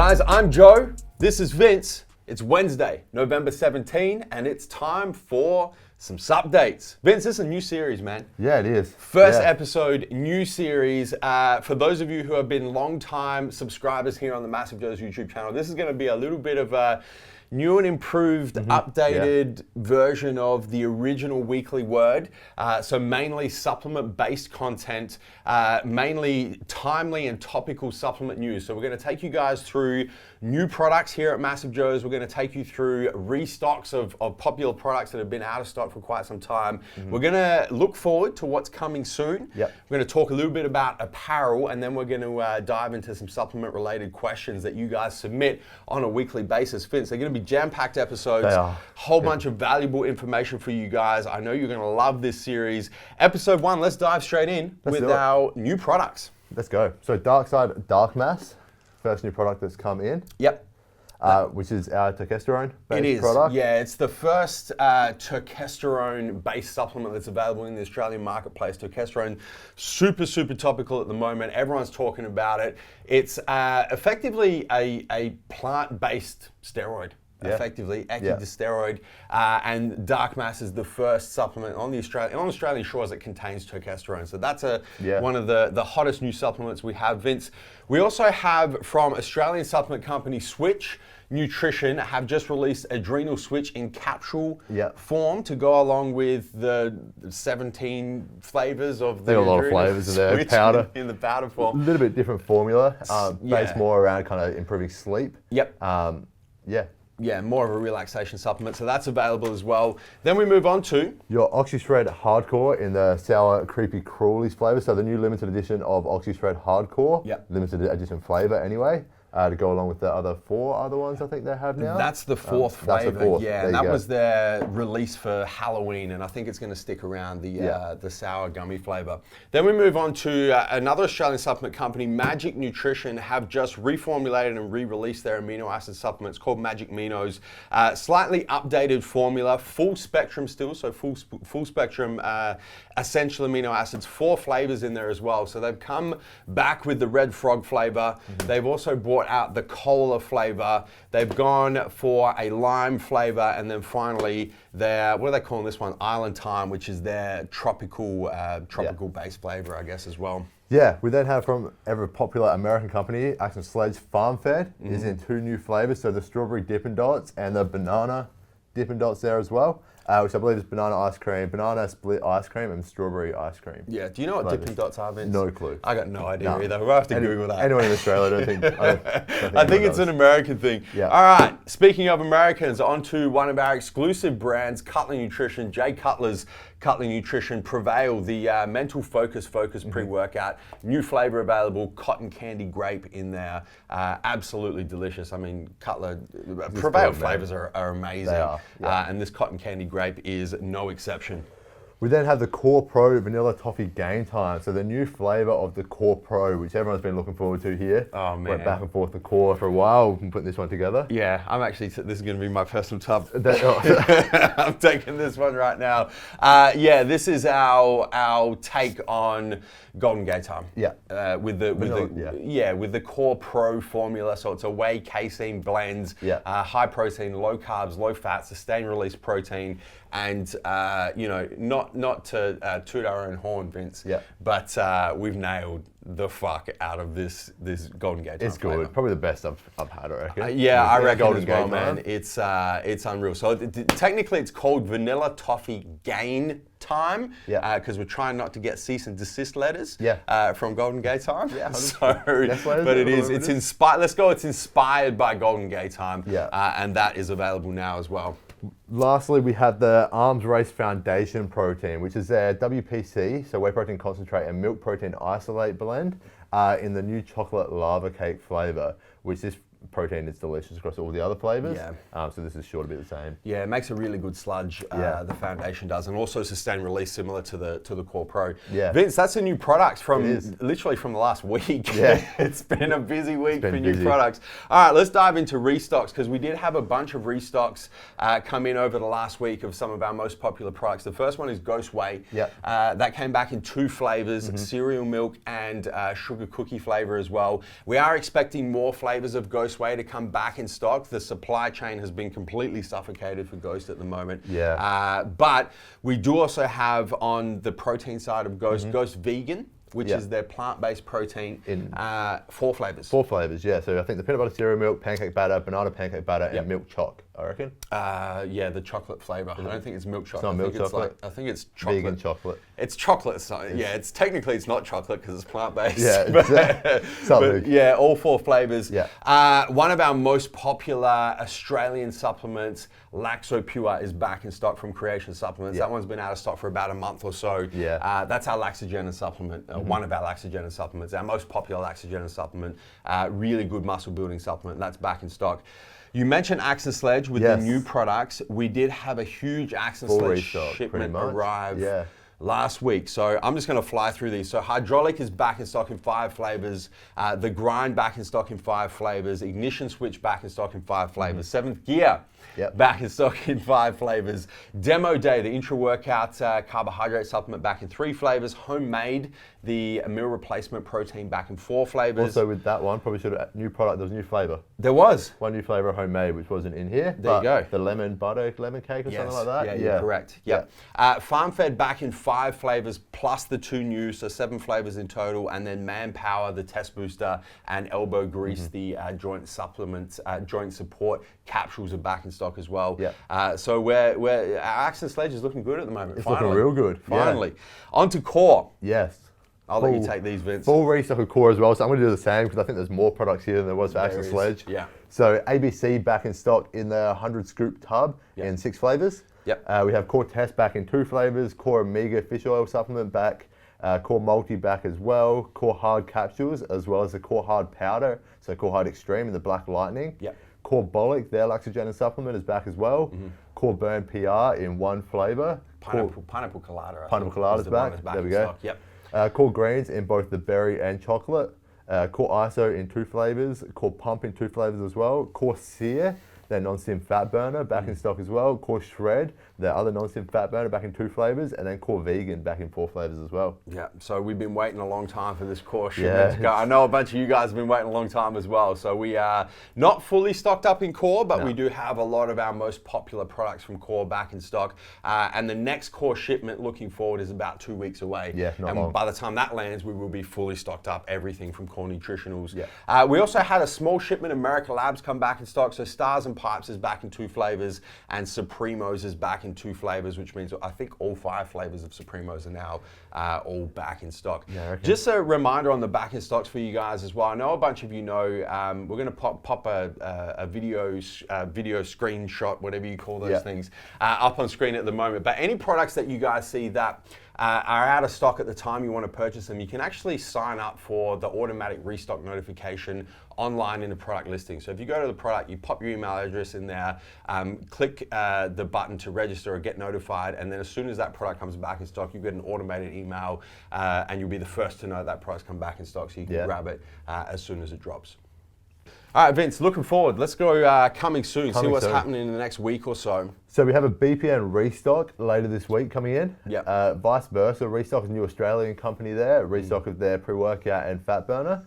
guys, I'm Joe. This is Vince. It's Wednesday, November 17, and it's time for some Suppdates. Vince, this is a new series, man. Yeah, it is. First episode, new series. For those of you who have been long-time subscribers here on the MassiveJoes YouTube channel, this is going to be a little bit of a new and improved, updated version of the original weekly word. So mainly supplement-based content, mainly timely and topical supplement news. So we're going to take you guys through new products here at MassiveJoes. We're going to take you through restocks of popular products that have been out of stock for quite some time. We're going to look forward to what's coming soon. We're going to talk a little bit about apparel, and then we're going to dive into some supplement-related questions that you guys submit on a weekly basis. Vince, they're going to be jam-packed episodes, a whole bunch of valuable information for you guys. I know you're going to love this series. Episode 1, let's dive straight in with our new products. Let's go. So Dark Side Dark Mass, first new product that's come in. Which is our testosterone-based product. Yeah, it's the first testosterone-based supplement that's available in the Australian marketplace. Testosterone, super topical at the moment. Everyone's talking about it. It's effectively a plant-based steroid. Effectively, ectosteroid, and Dark Mass is the first supplement on Australian shores that contains testosterone. So that's one of the hottest new supplements we have, Vince. We also have from Australian supplement company Switch Nutrition have just released Adrenal Switch in capsule form to go along with the 17 flavors of the a lot of flavors in there. Powder in the powder form. A little bit different formula, based more around kind of improving sleep. Yeah, more of a relaxation supplement, so that's available as well. Then we move on to your OxyShred Hardcore in the Sour Creepy Crawlies flavor. So the new limited edition of OxyShred Hardcore, limited edition flavor anyway, to go along with the other 4 other ones I think they have now. That's the 4th flavor. That's the 4th. Yeah, that was their release for Halloween, and I think it's going to stick around the sour gummy flavor. Then we move on to another Australian supplement company, Magic Nutrition, have just reformulated and re-released their amino acid supplements called Magic Minos. Slightly updated formula, full spectrum still, so full spectrum essential amino acids, 4 flavors in there as well. So they've come back with the red frog flavor. They've also brought out the cola flavor. They've gone for a lime flavor, and then finally their, what are they calling this one? Island Time, which is their tropical based flavor, I guess, as well. Yeah, we then have from ever popular American company, Action Sledge Farm Fed, is in 2 new flavors. So the strawberry Dippin' Dots and the banana Dippin' Dots there as well. Which I believe is banana ice cream, banana split ice cream, and strawberry ice cream. Yeah, do you know what Dippin' Dots are, Vince? No clue. I got no idea either. We'll have to Google that. Anyone in Australia, I don't think. I think it's an American thing. Yeah. All right, speaking of Americans, on to one of our exclusive brands, Cutler Nutrition, Jay Cutler's Cutler Nutrition Prevail, the mental focus pre-workout. New flavor available, cotton candy grape in there. Absolutely delicious. I mean, Cutler, Prevail flavors are amazing. They are. And this cotton candy grape is no exception. We then have the Core Pro Vanilla Toffee Game Time. So the new flavor of the Core Pro, which everyone's been looking forward to here. Oh man. Went back and forth the Core for a while. We've been putting this one together. Yeah, I'm actually, this is going to be my personal tub. I'm taking this one right now. This is our take on Golden Gate Time. With the Core Pro formula. So it's a whey casein blend, high protein, low carbs, low fat, sustained release protein, and not to toot our own horn, Vince, but we've nailed the fuck out of this Golden Gate Time. It's good. Flavor. Probably the best I've had, I reckon. I reckon Golden as well, man. It's unreal. So technically it's called Vanilla Toffee Gain Time, because we're trying not to get cease and desist letters from Golden Gate Time. But it is. It's inspired. Let's go. It's inspired by Golden Gate Time, and that is available now as well. Lastly, we have the Arms Race Foundation Protein, which is their WPC, so whey protein concentrate and milk protein isolate blend, in the new chocolate lava cake flavor, which this protein is delicious across all the other flavors. So this is sure to be the same. Yeah, it makes a really good sludge, the foundation does, and also sustained release similar to the Core Pro. Vince, that's a new product from literally from the last week. It's been a busy week for new products. All right, let's dive into restocks, because we did have a bunch of restocks come in over the last week of some of our most popular products. The first one is Ghost Whey. That came back in 2 flavors, cereal milk and sugar cookie flavor as well. We are expecting more flavors of Ghost quickest way to come back in stock. The supply chain has been completely suffocated for Ghost at the moment. Yeah. But we do also have on the protein side of Ghost, Ghost Vegan, which is their plant-based protein in 4 flavors. 4 flavors, yeah. So I think the peanut butter cereal milk, pancake batter, banana pancake batter, and milk choc, I reckon. Yeah, the chocolate flavor. I don't think it's milk chocolate. It's not milk chocolate. I think it's chocolate. Vegan chocolate. It's chocolate. So, yeah, it's technically it's not chocolate because it's plant-based. Yeah, but yeah, all 4 flavors. Yeah. One of our most popular Australian supplements, Laxo Pure, is back in stock from Creation Supplements. That one's been out of stock for about a month or so. Yeah. That's our laxogenic supplement, one of our laxogenic supplements, our most popular laxogenic supplement, really good muscle building supplement. That's back in stock. You mentioned Axe and Sledge with the new products. We did have a huge Axe and Sledge shipment arrive last week. So I'm just going to fly through these. So Hydraulic is back in stock in 5 flavors. The Grind back in stock in 5 flavors. Ignition Switch back in stock in 5 flavors. 7th Gear back in stock in 5 flavors. Demo Day, the intra-workout carbohydrate supplement, back in 3 flavors. Homemade, the meal replacement protein, back in 4 flavors. Also with that one, probably should have new product. There was a new flavor. There was. One new flavor of Homemade, which wasn't in here. There you go. The lemon butter, lemon cake or something like that. Yeah, you're correct. Yep. Farm Fed back in 5 flavors plus the 2 new, so 7 flavors in total. And then Manpower, the test booster, and Elbow Grease, the joint supplements, joint support capsules are back in stock as well. So our Axe and Sledge is looking good at the moment. It's looking real good. Finally. On to Core. Yes. I'll let you take these, Vince. Full restock of Core as well. So I'm going to do the same because I think there's more products here than there was for Axe and Sledge. Yeah. So ABC back in stock in the 100 scoop tub in 6 flavors. Yep. We have Core Test back in 2 flavors. Core Omega fish oil supplement back. Core Multi back as well. Core Hard capsules as well as the Core Hard powder. So Core Hard Extreme and the Black Lightning. Yep. Core Bolic, their laxogenic supplement, is back as well. Core Burn PR in 1 flavor. Pineapple Colada. Pineapple Colada is back. There we go. Stock. Yep. Core Greens in both the berry and chocolate. Core ISO in 2 flavors. Core Pump in 2 flavors as well. Core Sear, their non-stim fat burner, back in stock as well. Core Shred, their other non-stim fat burner, back in 2 flavors. And then Core Vegan back in 4 flavors as well. Yeah, so we've been waiting a long time for this Core shipment to go. I know a bunch of you guys have been waiting a long time as well. So we are not fully stocked up in Core, but we do have a lot of our most popular products from Core back in stock. And the next Core shipment looking forward is about 2 weeks away. Yeah, not long. By the time that lands, we will be fully stocked up, everything from Core Nutritionals. We also had a small shipment of America Labs come back in stock. So Stars and Pipes is back in 2 flavors, and Supremos is back in 2 flavors, which means I think all 5 flavors of Supremos are now all back in stock. Just a reminder on the back in stocks for you guys as well. I know a bunch of you know we're going to pop a video screenshot, whatever you call those things, up on screen at the moment. But any products that you guys see that are out of stock at the time you want to purchase them, you can actually sign up for the automatic restock notification online in the product listing. So if you go to the product, you pop your email address in there, click the button to register or get notified, and then as soon as that product comes back in stock, you get an automated email, and you'll be the first to know that product's come back in stock, so you can grab it as soon as it drops. All right, Vince, looking forward. Let's go coming soon, see what's happening in the next week or so. So we have a BPN Restock later this week coming in. Vice versa, Restock is a new Australian company there. Restock is their pre-workout and fat burner.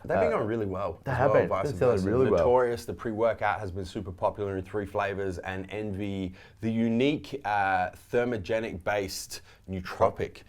They've been going really well. They have been selling really well. Notorious, the pre-workout has been super popular in 3 flavors, and Envy, the unique thermogenic-based nootropic,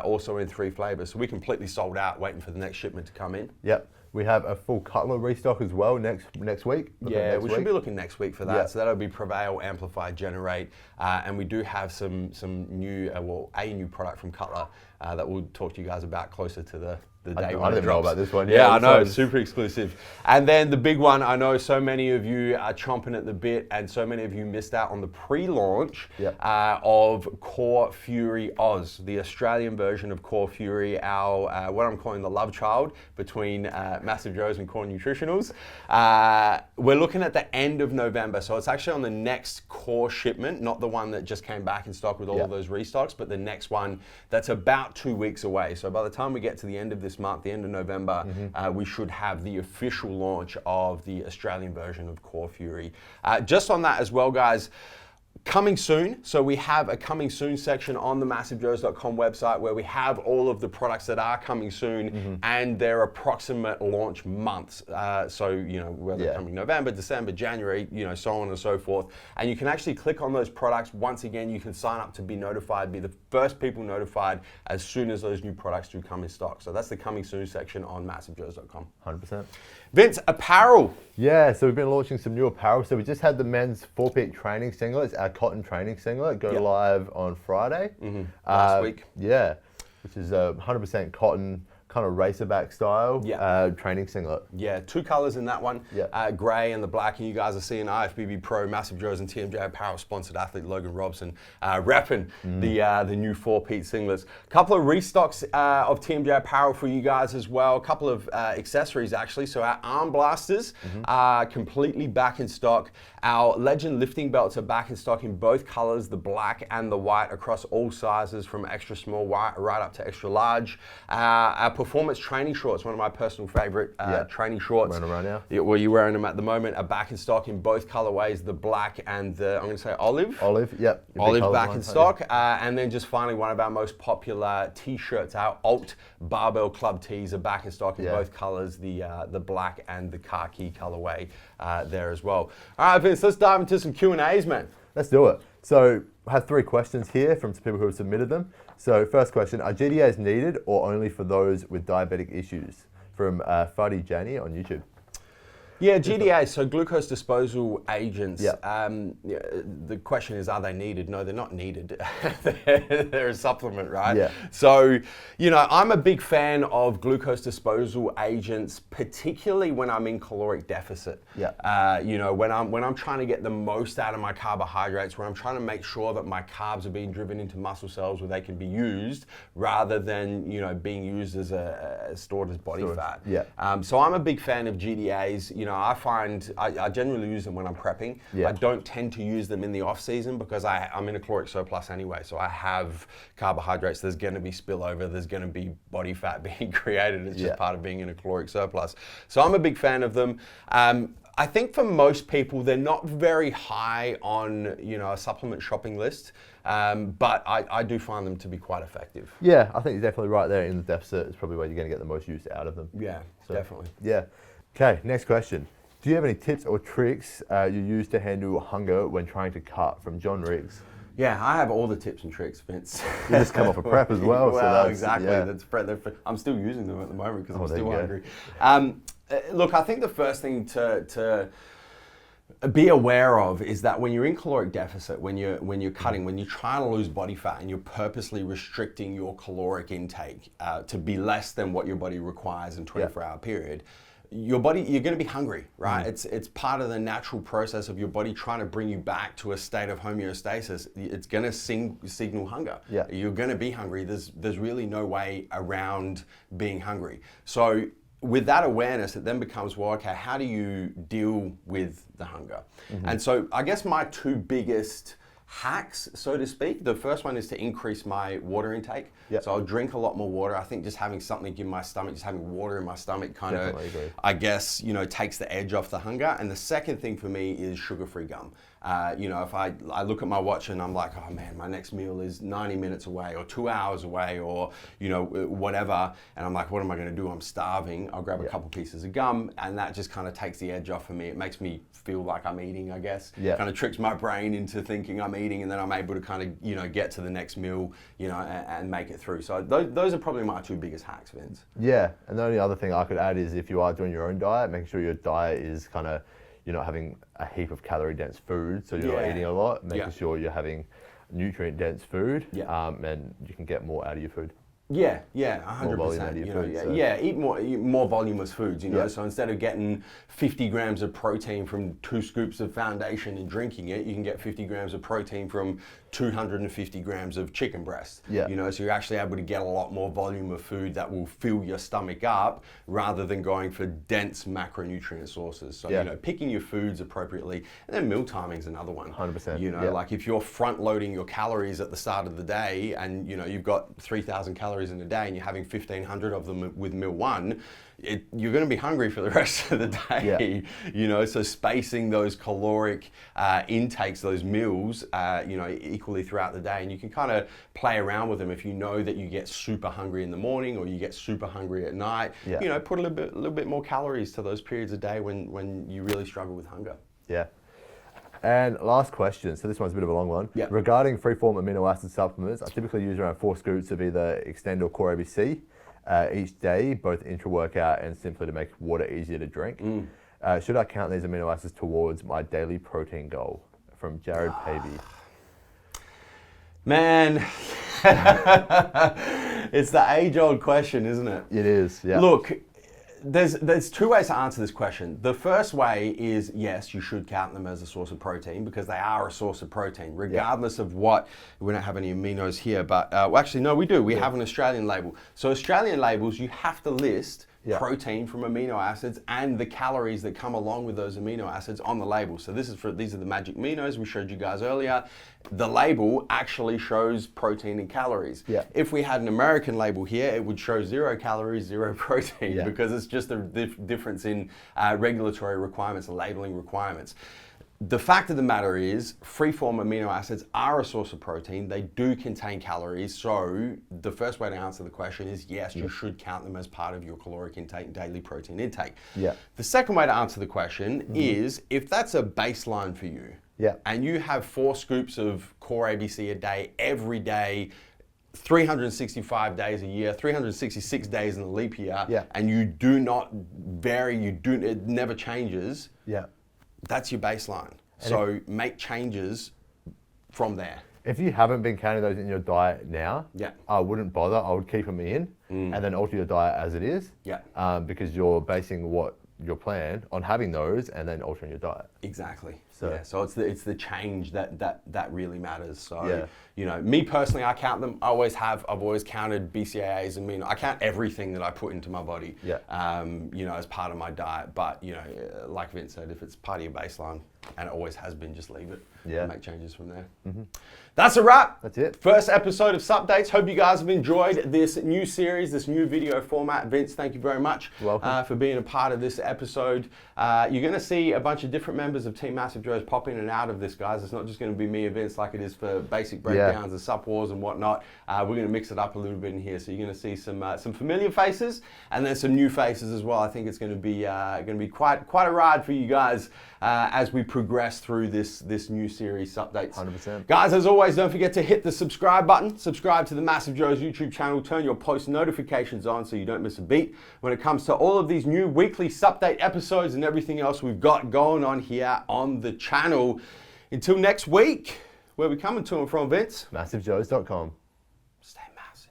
also in 3 flavors. So we completely sold out, waiting for the next shipment to come in. Yep. We have a full Cutler restock as well next week. Yeah, we should be looking next week for that. So that'll be Prevail, Amplify, Generate, and we do have some new, a new product from Cutler that we'll talk to you guys about closer to the day I didn't know about this one. Yeah, I know, it's super exclusive. And then the big one, I know so many of you are chomping at the bit, and so many of you missed out on the pre-launch of Core Fury Oz, the Australian version of Core Fury, our what I'm calling the love child between MassiveJoes and Core Nutritionals. We're looking at the end of November, so it's actually on the next Core shipment, not the one that just came back in stock with all of those restocks, but the next one that's about 2 weeks away. So by the time we get to the end of this month, the end of November, we should have the official launch of the Australian version of Core Fury. Just on that as well, guys, Coming soon. So we have a coming soon section on the MassiveJoes.com website where we have all of the products that are coming soon and their approximate launch months. So, you know, whether they're coming November, December, January, you know, so on and so forth. And you can actually click on those products. Once again, you can sign up to be notified, be the first people notified as soon as those new products do come in stock. So that's the coming soon section on MassiveJoes.com. 100%. Vince, apparel. Yeah, so we've been launching some new apparel. So we just had the men's 4-peat training singlet, our cotton training singlet, go live on Friday. Last week. Yeah, which is 100% cotton, kind of racerback style training singlet. Yeah, 2 colors in that one, gray and the black. And you guys are seeing IFBB Pro, Massive Joes, and TMJ Apparel sponsored athlete Logan Robson repping the new 4-peat singlets. A couple of restocks of TMJ Apparel for you guys as well. A couple of accessories actually. So our arm blasters are completely back in stock. Our Legend lifting belts are back in stock in both colors, the black and the white, across all sizes from extra small right up to extra large. Our performance training shorts, one of my personal favorite training shorts. Wearing them right now. Yeah, well, you're wearing them at the moment, are back in stock in both colorways, the black and the, I'm going to say olive. Olive, yep. Olive back in stock. And then just finally, one of our most popular t-shirts, our Alt Barbell Club tees are back in stock in both colors, the black and the khaki colorway there as well. All right, Vince, let's dive into some Q&As, man. Let's do it. So I have 3 questions here from some people who have submitted them. So first question, are GDAs needed or only for those with diabetic issues? From Fadi Jani on YouTube. Yeah, GDA, so glucose disposal agents. The question is, are they needed? No, they're not needed. They're a supplement, right? Yeah. So, you know, I'm a big fan of glucose disposal agents, particularly when I'm in caloric deficit. Yeah. You know, when I'm trying to get the most out of my carbohydrates, where I'm trying to make sure that my carbs are being driven into muscle cells where they can be used, rather than, you know, being used as stored as body fat. Yeah. So I'm a big fan of GDAs. You know, I find I generally use them when I'm prepping. I don't tend to use them in the off season because I'm in a caloric surplus anyway. So I have carbohydrates. There's going to be spillover. There's going to be body fat being created. It's just part of being in a caloric surplus. So I'm a big fan of them. I think for most people, they're not very high on, you know, a supplement shopping list, but I do find them to be quite effective. Yeah, I think you're definitely right there. In the deficit is probably where you're going to get the most use out of them. Yeah, so, definitely. Yeah. Okay, next question. Do you have any tips or tricks you use to handle hunger when trying to cut? From John Riggs. Yeah, I have all the tips and tricks, Vince. You just come off a prep as well. Well, so that's, exactly. I'm still using them at the moment because I'm still hungry. Look, I think the first thing to be aware of is that when you're in caloric deficit, when you're cutting, when you're trying to lose body fat and you're purposely restricting your caloric intake to be less than what your body requires in a 24-hour period, your body, you're going to be hungry, right? It's part of the natural process of your body trying to bring you back to a state of homeostasis. It's going to signal hunger. Yeah. You're going to be hungry. There's really no way around being hungry. So with that awareness, it then becomes, well, okay, how do you deal with the hunger? And so I guess my 2 biggest hacks, so to speak. The first one is to increase my water intake. So I'll drink a lot more water. I think just having something in my stomach, just having water in my stomach kind of, I guess, you know, takes the edge off the hunger. And the second thing for me is sugar-free gum. You know, if I look at my watch and I'm like, oh man, my next meal is 90 minutes away or 2 hours away or, you know, whatever. And I'm like, what am I going to do? I'm starving. I'll grab a couple pieces of gum and that just kind of takes the edge off for me. It makes me feel like I'm eating, I guess. Kind of tricks my brain into thinking I'm eating and then I'm able to kind of, you know, get to the next meal, you know, and make it through. So those are probably my 2 biggest hacks, Vince. Yeah, and the only other thing I could add is if you are doing your own diet, making sure your diet is kind of, you're not having a heap of calorie-dense food, so you're not eating a lot, making sure you're having nutrient-dense food, and you can get more out of your food. Yeah, 100%. Eat more voluminous foods, you know. So instead of getting 50 grams of protein from 2 scoops of foundation and drinking it, you can get 50 grams of protein from 250 grams of chicken breast. Yeah. You know, so you're actually able to get a lot more volume of food that will fill your stomach up rather than going for dense macronutrient sources. So, you know, picking your foods appropriately. And then meal timing is another one. 100%. You know, like if you're front loading your calories at the start of the day and, you know, you've got 3,000 calories in a day and you're having 1,500 of them with meal one, you're going to be hungry for the rest of the day. You know, so spacing those caloric intakes, those meals, you know, equally throughout the day, and you can kind of play around with them. If you know that you get super hungry in the morning or you get super hungry at night, you know, put a little bit more calories to those periods of day when you really struggle with hunger. Yeah. And last question, so this one's a bit of a long one. Yeah. Regarding freeform amino acid supplements, I typically use around 4 scoops of either Extend or Core ABC each day, both intra-workout and simply to make water easier to drink. Should I count these amino acids towards my daily protein goal? From Jared Pavey. Man, it's the age-old question, isn't it? It is, yeah. Look, there's 2 ways to answer this question. The first way is, yes, you should count them as a source of protein because they are a source of protein, regardless of what. We don't have any aminos here, but well, actually, no, we do. We have an Australian label. So Australian labels, you have to list protein from amino acids and the calories that come along with those amino acids on the label. So these are the magic aminos we showed you guys earlier. The label actually shows protein and calories. If we had an American label here, it would show 0 calories, 0 protein because it's just a difference in regulatory requirements and labeling requirements. The fact of the matter is, free-form amino acids are a source of protein. They do contain calories. So the first way to answer the question is, yes, you should count them as part of your caloric intake, daily protein intake. The second way to answer the question is, if that's a baseline for you, and you have 4 scoops of Core ABC a day, every day, 365 days a year, 366 days in a leap year, and you do not vary, it never changes, that's your baseline. So make changes from there. If you haven't been counting those in your diet now, I wouldn't bother. I would keep them in and then alter your diet as it is. Because you're basing your plan on having those and then altering your diet. Exactly. So so it's the change that really matters. So you know, me personally, I count them. I always have. I've always counted BCAAs and I count everything that I put into my body. You know, as part of my diet. But you know, like Vince said, if it's part of your baseline and it always has been, just leave it. And make changes from there. That's a wrap. That's it. First episode of Suppdates. Hope you guys have enjoyed this new series, this new video format. Vince, thank you very much for being a part of this episode. You're going to see a bunch of different members of Team MassiveJoes pop in and out of this, guys. It's not just going to be me and Vince like it is for basic breakdowns and sup wars and whatnot. We're going to mix it up a little bit in here. So you're going to see some familiar faces and then some new faces as well. I think it's going to be quite a ride for you guys as we progress through this new series, Suppdates. 100%. Guys, as always, don't forget to hit the subscribe button. Subscribe to the MassiveJoes YouTube channel. Turn your post notifications on so you don't miss a beat when it comes to all of these new weekly Suppdate episodes and everything else we've got going on here on the channel. Until next week, where are we coming to and from, Vince? MassiveJoes.com. Stay massive.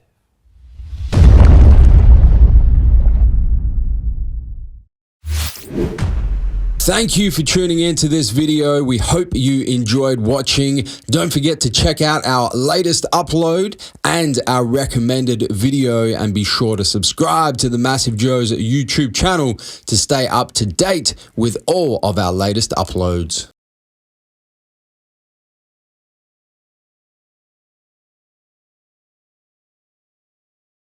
Thank you for tuning in to this video. We hope you enjoyed watching. Don't forget to check out our latest upload and our recommended video, and be sure to subscribe to the MassiveJoes YouTube channel to stay up to date with all of our latest uploads.